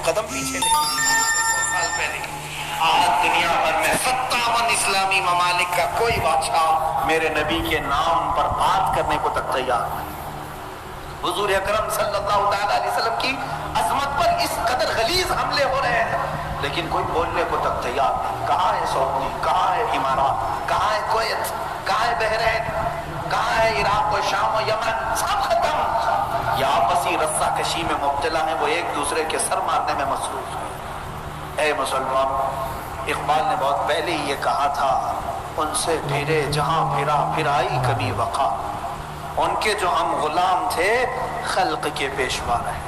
قدم پیچھے نہیں. 100 سال پہلے آج دنیا بھر میں 57 اسلامی ممالک کا کوئی بادشاہ میرے نبی کے نام پر بات کرنے کو تک تیار نہیں. حضور اکرم صلی اللہ تعالی علیہ وسلم کی عظمت پر اس قدر غلیظ حملے ہو رہے ہیں لیکن کوئی بولنے کو تک تیار نہیں. کہاں ہے سعودی, کہاں ہے امارات, کہاں ہے کویت, کہاں ہے بحرین, کہاں ہے عراق و شام و یمن, سب ختم. یہ آپسی رسہ کشی میں مبتلا ہیں, وہ ایک دوسرے کے سر مارنے میں مصروف ہیں. اے مسلمان, اقبال نے بہت پہلے ہی یہ کہا تھا, ان سے پھرے جہاں پھرا پھرائی کبھی وقع. ان کے جو ہم غلام تھے خلق کے پیشوا رہے.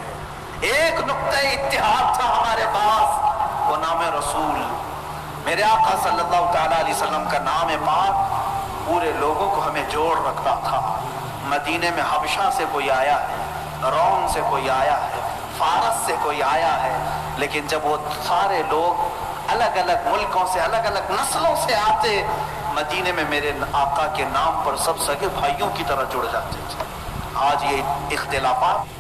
ایک نقطہ اتحاد تھا ہمارے پاس, وہ نام رسول. میرے آقا صلی اللہ تعالی علیہ وسلم کا نام پاک پورے لوگوں کو ہمیں جوڑ رکھتا تھا. مدینے میں حبشہ سے کوئی آیا ہے, روم سے کوئی آیا ہے, فارس سے کوئی آیا ہے, لیکن جب وہ سارے لوگ الگ الگ ملکوں سے الگ الگ نسلوں سے آتے, مدینے میں میرے آقا کے نام پر سب سگے بھائیوں کی طرح جڑ جاتے تھے. آج یہ اختلافات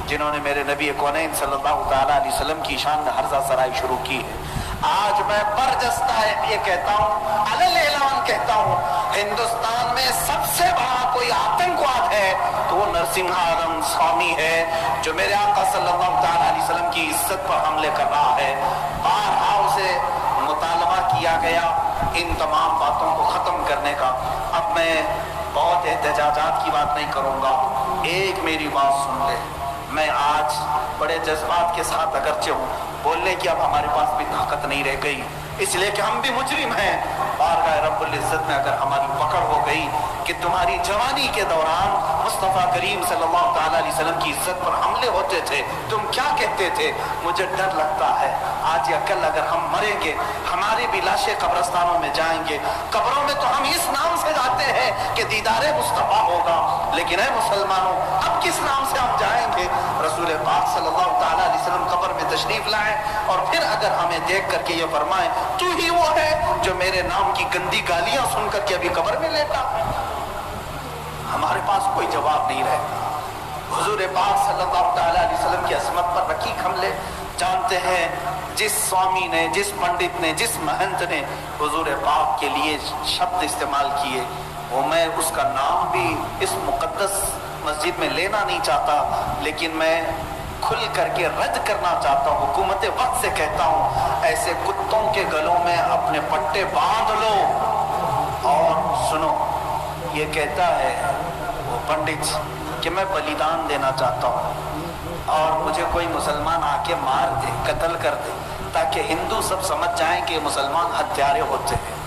جنہوں نے میرے نبی کونین صلی اللہ تعالی علیہ وسلم کی شان میں ہرزہ سرائی شروع کی ہے, آج میں برجستہ یہ کہتا ہوں, علل اعلان کہتا ہوں, ہندوستان میں سب سے بڑا کوئی آتنکواد ہے تو وہ نرسنگھارم سوامی ہے جو میرے آقا صلی اللہ تعالی علیہ وسلم کی عزت پر حملے کر رہا ہے. بارہا اسے مطالبہ کیا گیا ان تمام باتوں کو ختم کرنے کا. اب میں بہت احتجاجات کی بات نہیں کروں گا, ایک میری بات سن لے. میں آج بڑے جذبات کے ساتھ اگرچہ ہوں, بولنے کی اب ہمارے پاس بھی طاقت نہیں رہ گئی, اس لیے کہ ہم بھی مجرم ہیں. بارگاہ رب العزت میں اگر ہماری پکڑ ہو گئی کہ تمہاری جوانی کے دوران مصطفیٰ کریم صلی اللہ تعالی علیہ وسلم کی عزت پر حملے ہوتے تھے, تم کیا کہتے تھے, مجھے ڈر لگتا ہے آج یا کل اگر ہم مریں گے ہماری بھی لاشیں قبرستانوں میں جائیں گے. قبروں میں تو ہم اس نام سے جاتے ہیں کہ دیدار مصطفیٰ ہوگا, لیکن اے مسلمانوں اب کس نام سے ہم جائیں گے؟ رسول پاک صلی اللہ تعالی علیہ وسلم قبر میں تشریف لائیں اور پھر اگر ہمیں دیکھ کر کے یہ فرمائیں تو ہی وہ ہے جو میرے نام کی گندی گالیاں سن کر کے ابھی قبر میں لیٹا, ہمارے پاس کوئی جواب نہیں رہے. حضور پاک صلی اللہ تعالی علیہ وسلم کی عظمت پر رقیق حملے جانتے ہیں. جس سوامی نے, جس پنڈت نے, جس مہنت نے حضور پاک کے لیے شبد استعمال کیے, وہ میں اس کا نام بھی اس مقدس مسجد میں لینا نہیں چاہتا, لیکن میں کھل کر کے رد کرنا چاہتا ہوں. حکومت وقت سے کہتا ہوں, ایسے کتوں کے گلوں میں اپنے پٹے باندھ لو. اور سنو, یہ کہتا ہے وہ پنڈت کہ میں بلیدان دینا چاہتا ہوں اور مجھے کوئی مسلمان آ کے مار دے, قتل کر دے, تاکہ ہندو سب سمجھ جائیں کہ مسلمان ہتھیارے ہوتے ہیں.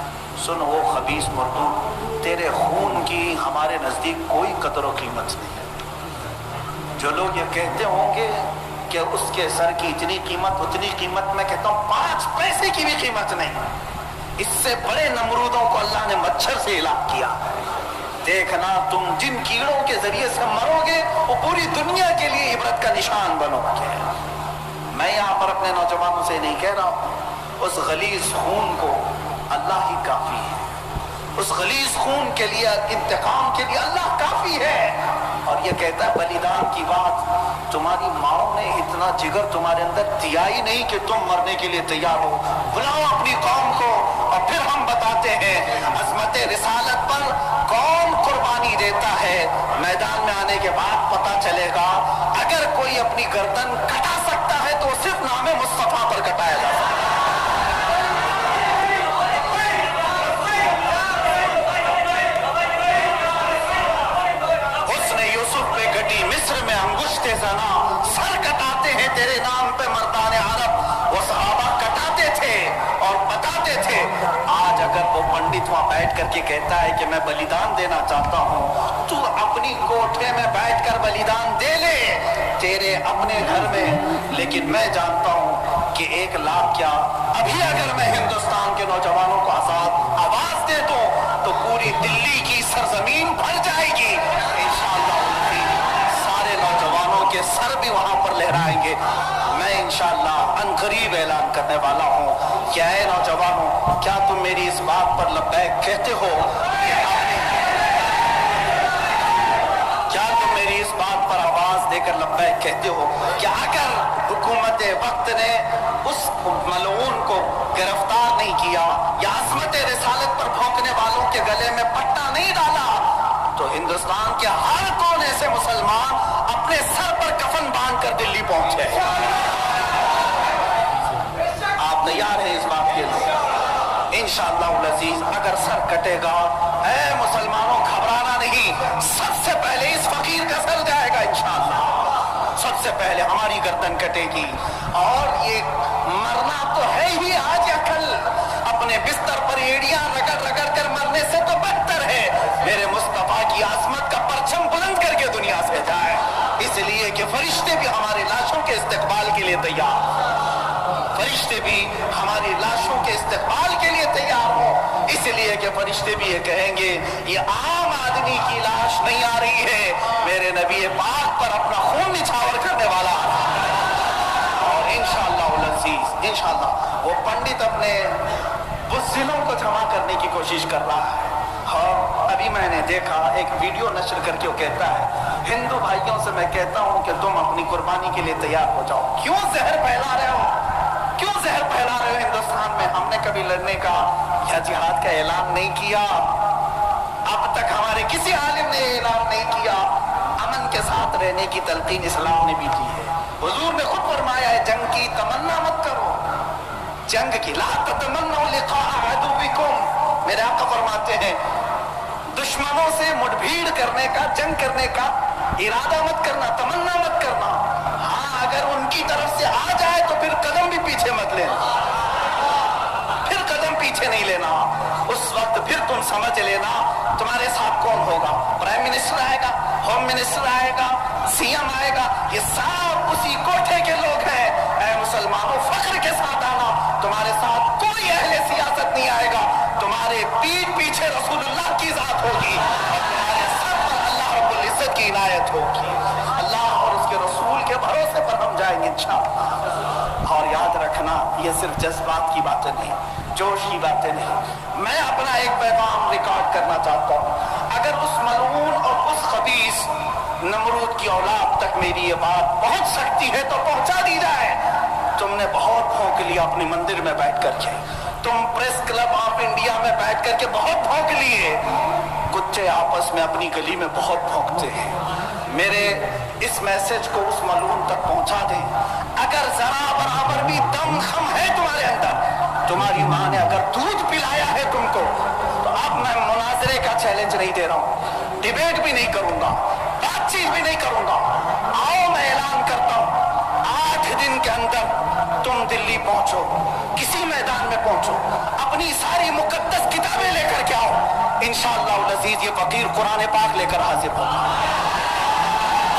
سن وہ خبیث مردود, تیرے خون کی ہمارے نزدیک کوئی قدر و قیمت نہیں ہے. جو لوگ یہ کہتے ہوں گے کہ اس کے سر کی اتنی قیمت اتنی قیمت, میں کہتا ہوں 5 پیسے کی بھی قیمت نہیں. اس سے بڑے نمرودوں کو اللہ نے مچھر سے ہلاک کیا. دیکھنا تم جن کیڑوں کے ذریعے سے مرو گے وہ پوری دنیا کے لیے عبرت کا نشان بنو گے. میں یہاں پر اپنے نوجوانوں سے نہیں کہہ رہا ہوں, اس غلیظ خون کو اللہ ہی کافی ہے. اس غلیظ خون کے لیے, انتقام کے لیے اللہ کافی ہے. اور یہ کہتا ہے بلیدان کی بات, تمہاری ماں نے اتنا جگر تمہارے اندر دیا ہی نہیں کہ تم مرنے کے لیے تیار ہو. بلاؤ اپنی قوم کو اور پھر ہم بتاتے ہیں عظمت رسالت پر کون قربانی دیتا ہے. میدان میں آنے کے بعد پتہ چلے گا. اگر کوئی اپنی گردن کٹا سکتا ہے تو صرف نام مصطفیٰ پر کٹایا جا سکتا ہے. مصر میں انگشت زنا, سر کٹاتے ہیں تیرے نام پہ مردان عرب. وہ صحابہ کٹاتے تھے اور بتاتے تھے. آج اگر وہ پنڈت وہاں بیٹھ کر کے کہتا ہے کہ میں بلیدان دینا چاہتا ہوں, تو اپنی کوٹھے میں بیٹھ کر بلیدان دے لے تیرے اپنے گھر میں. لیکن میں جانتا ہوں کہ 1 لاکھ کیا, ابھی اگر میں ہندوستان کے نوجوانوں کو آزاد آواز دے دوں تو پوری دلی کی سرزمین بھر جائے گی. انشاءاللہ نوجوانوں کے سر بھی وہاں پر لہرائیں گے. میں انشاءاللہ عنقریب اعلان کرنے والا ہوں. کیا ہے نوجوانوں, کیا تم میری اس بات پر لبیک کہتے ہو؟ کیا تم میری اس بات پر آواز دے کر لبیک کہتے ہو کہ اگر حکومت وقت نے اس ملعون کو گرفتار نہیں کیا یا عظمت رسالت پر بھونکنے والوں کے گلے میں پٹا نہیں ڈالا تو ہندوستان کے ہر کونے سے مسلمان اپنے سر پر کفن باندھ کر دلی پہنچے. آپ تیار ہیں اس بات کے لیے؟ انشاءاللہ العزیز اگر سر کٹے گا، اے مسلمانوں گھبرانا نہیں، سب سے پہلے اس فقیر کا سر جائے گا انشاءاللہ. سب سے پہلے ہماری گردن کٹے گی. اور یہ مرنا تو ہے ہی آج یا کل، اپنے بستر پر ایڑیاں رگڑ رگڑ کر مرنے سے تو بدتر ہے میرے مصطفیٰ کی عظمت کا پرچم بلند کر کے دنیا سے جائے. اس لیے کہ فرشتے بھی ہماری لاشوں کے استقبال کے لیے تیار، فرشتے بھی ہماری لاشوں کے استقبال کے لیے تیار ہو. اس لیے کہ فرشتے بھی یہ کہیں گے یہ عام آدمی کی لاش نہیں آ رہی ہے، میرے نبی پاک پر اپنا خون نچھاور کرنے والا. اور انشاءاللہ العزیز انشاءاللہ وہ پنڈت اپنے بزدلوں کو جمع کرنے کی کوشش کر رہا ہے. ہاں ابھی میں نے دیکھا ایک ویڈیو نشر کر کے وہ کہتا ہے ہندو بھائیوں سے میں کہتا ہوں کہ تم اپنی قربانی کے لیے تیار ہو جاؤ. کیوں زہر پھیلا رہے ہو؟ کیوں زہر پھیلا رہے ہو ہندوستان میں؟ ہم نے کبھی لڑنے کا یا جہاد کا اعلان نہیں کیا. اب تک ہمارے کسی عالم نے اعلان نہیں کیا. امن کے ساتھ رہنے کی تلقین اسلام نے بھی کی ہے. حضور نے خود فرمایا ہے جنگ کی تمنا مت کرو، جنگ کی لا تتمنوا لقاء عدوکم. میرے آقا فرماتے ہیں دشمنوں سے مٹبھیڑ کرنے کا، جنگ کرنے کا ارادہ مت کرنا، تمنا مت کرنا. ہاں اگر ان کی طرف سے آ جائے تو پھر قدم بھی پیچھے مت لینا، پھر قدم پیچھے نہیں لینا. اس وقت پھر تم سمجھ لینا تمہارے ساتھ کون ہوگا. پرائم منسٹر آئے گا، ہوم منسٹر آئے گا، سی ایم آئے گا، یہ سب اسی کوٹھے کے لوگ ہیں. اے مسلمانوں فخر کے ساتھ آنا، تمہارے ساتھ کوئی اہل سیاست نہیں آئے گا. تمہارے پیٹ پیچھے رسول اللہ کی ذات ہوگی اور تمہارے سر پر اللہ رب العزت کی عنایت ہوگی. اللہ اور اس کے رسول کے بھروسے پر ہم جائیں گے انشاءاللہ. اور یاد رکھنا یہ صرف جذبات کی باتیں نہیں، جوش کی باتیں نہیں. میں اپنا ایک پیغام ریکارڈ کرنا چاہتا ہوں. اگر اس ملعون اور اس خبیث نمرود کی اولاد تک میری یہ بات پہنچ سکتی ہے تو پہنچا دی جائے. تم نے بہت بھونک لیا اپنے مندر میں بیٹھ کر کے، تم پریس کلب آف انڈیا میں بیٹھ کر کے بہت بھونک لیے. کچے آپس میں اپنی گلی میں بہت بھونکتے ہیں. میرے اس میسج کو اس ملعون تک پہنچا دیں. اگر ذرا برابر بھی دم خم ہے تمہارے اندر، تمہاری ماں نے اگر دودھ پلایا ہے تم کو، تو اب میں مناظرے کا چیلنج نہیں دے رہا ہوں، ڈیبیٹ بھی نہیں کروں گا، بات چیت بھی نہیں کروں گا. آؤ میں اعلان کرتا ہوں 8 دن کے اندر تم دلی پہنچو، کسی میدان میں پہنچو، اپنی ساری مقدس کتابیں لے کر کے آؤ. انشاءاللہ العزیز یہ فقیر قرآن پاک لے کر حاضر ہوگا.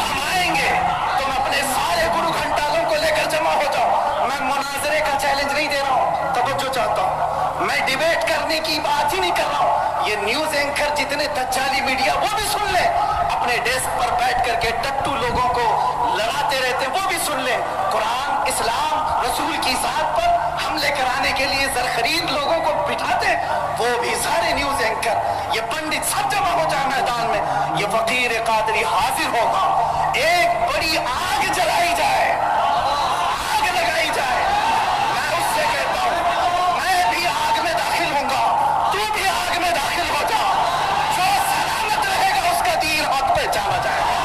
ہم آئیں گے، تم اپنے سارے گرو گھنٹالوں کو لے کر جمع ہو جاؤ. میں مناظرے کا چیلنج نہیں دے رہا ہوں، توجہ چاہتا ہوں. میں ڈیبیٹ کرنے کی بات ہی نہیں کر رہا ہوں. یہ نیوز اینکر جتنے دجالی میڈیا وہ بھی سن لیں، اپنے ڈیسک پر بیٹھ کر کے ٹٹو لوگوں کو لڑاتے رہتے وہ بھی سن لیں. قرآن، اسلام، رسول کی ذات پر حملے کرانے کے لیے زرخرید لوگوں کو بٹھاتے وہ بھی سارے نیوز اینکر، یہ پنڈت سب جمع ہو جائے میدان میں. یہ فقیر قادری حاضر ہوگا. ایک بڑی آگ جلائی جائے، آگ لگائی جائے. میں اس سے کہتا ہوں میں بھی آگ میں داخل ہوں گا، تو بھی آگ میں داخل ہو جا. جو سلامت رہے گا اس کا دین حق پہ جانا جائے گا.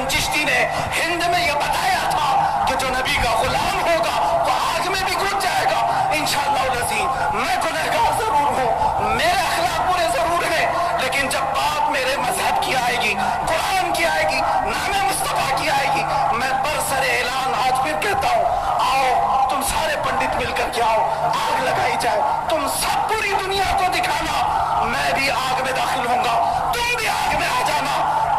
چشتی نے ہند میں یہ بتایا تھا کہ جو نبی کا غلام ہوگا وہ آگ میں بھی کود جائے گا. انشاءاللہ العزیز میں گنہگار ضرور ہوں، میرے اخلاق برے ضرور ہیں، لیکن جب بات میرے مذہب کی آئے گی، قرآن کی آئے گی، نام مصطفیٰ کی آئے گی، میں برسر اعلان آج پھر کہتا ہوں آؤ تم سارے پنڈت مل کر کے آؤ، آگ لگائی جائے. تم سب پوری دنیا کو دکھانا میں بھی آگ میں داخل ہوں گا، تم بھی آگ میں آ جانا.